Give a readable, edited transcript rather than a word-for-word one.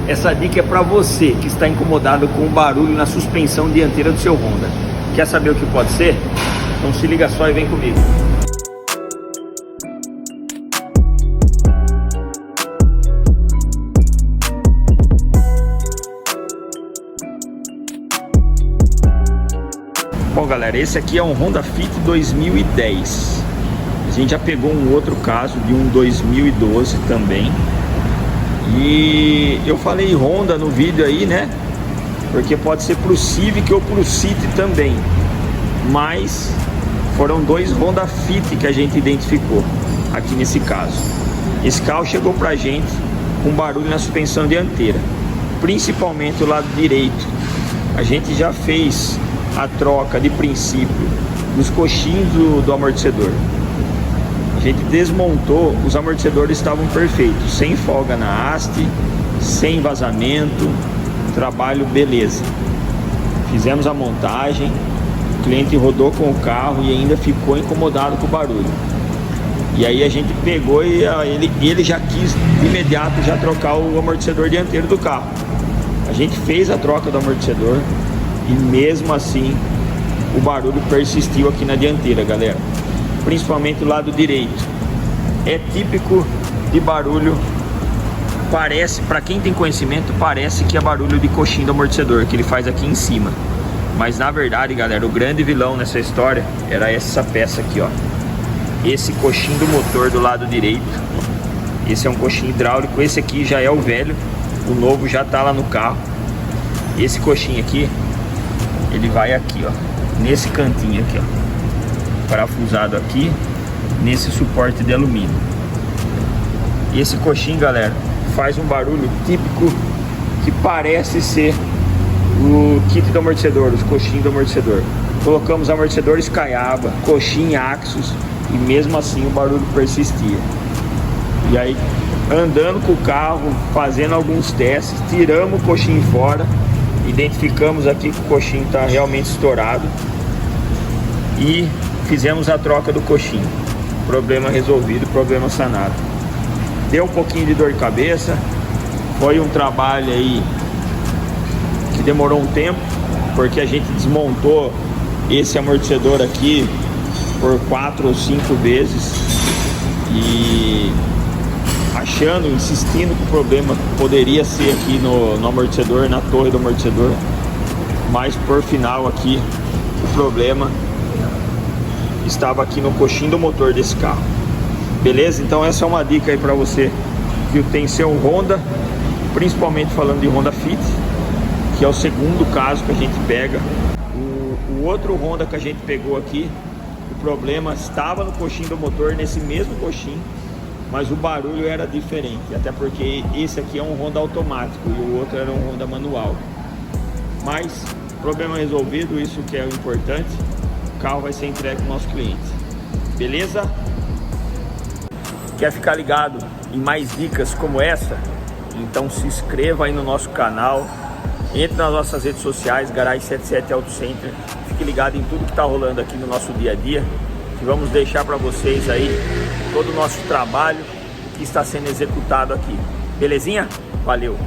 Essa dica é para você que está incomodado com o barulho na suspensão dianteira do seu Honda. Quer saber o que pode ser? Então se liga só e vem comigo. Bom galera, esse aqui é um Honda Fit 2010. A gente já pegou um outro caso de um 2012 também. E eu falei Honda no vídeo aí, né? Porque pode ser pro Civic ou pro City também. Mas foram dois Honda Fit que a gente identificou aqui nesse caso. Esse carro chegou pra gente com barulho na suspensão dianteira, principalmente o lado direito. A gente já fez a troca de princípio dos coxins do amortecedor. A gente desmontou, os amortecedores estavam perfeitos, sem folga na haste, sem vazamento, trabalho beleza. Fizemos a montagem, o cliente rodou com o carro e ainda ficou incomodado com o barulho. E aí a gente pegou e ele já quis de imediato já trocar o amortecedor dianteiro do carro. A gente fez a troca do amortecedor e mesmo assim o barulho persistiu aqui na dianteira, galera. Principalmente o lado direito. É típico de barulho, parece, para quem tem conhecimento, parece que é barulho de coxinho do amortecedor que ele faz aqui em cima. Mas na verdade, galera, o grande vilão nessa história era essa peça aqui, ó. Esse coxinho do motor do lado direito. Esse é um coxinho hidráulico, esse aqui já é o velho, o novo já tá lá no carro. Esse coxinho aqui, ele vai aqui, ó, nesse cantinho aqui, ó, parafusado aqui nesse suporte de alumínio. E esse coxinho, galera, faz um barulho típico que parece ser o kit do amortecedor, os coxinhos do amortecedor. Colocamos amortecedores Caiaba, coxinha Axos e mesmo assim o barulho persistia. E aí, andando com o carro, fazendo alguns testes, tiramos o coxinho fora, identificamos aqui que o coxinho está realmente estourado e fizemos a troca do coxinho. Problema resolvido, problema sanado. Deu um pouquinho de dor de cabeça, foi um trabalho aí que demorou um tempo, porque a gente desmontou esse amortecedor aqui por 4 ou 5 vezes e achando, insistindo que o problema poderia ser aqui no amortecedor, na torre do amortecedor, mas por final aqui o problema estava aqui no coxinho do motor desse carro. Beleza? Então essa é uma dica aí para você que tem seu Honda, principalmente falando de Honda Fit, que é o segundo caso que a gente pega. O outro Honda que a gente pegou aqui, o problema estava no coxinho do motor, nesse mesmo coxinho, mas o barulho era diferente, até porque esse aqui é um Honda automático e o outro era um Honda manual. Mas problema resolvido, isso que é o importante. O carro vai ser entregue ao nosso cliente. Beleza? Quer ficar ligado em mais dicas como essa? Então se inscreva aí no nosso canal, entre nas nossas redes sociais, Garage 77 Auto Center. Fique ligado em tudo que está rolando aqui no nosso dia a dia, que vamos deixar para vocês aí todo o nosso trabalho que está sendo executado aqui. Belezinha? Valeu!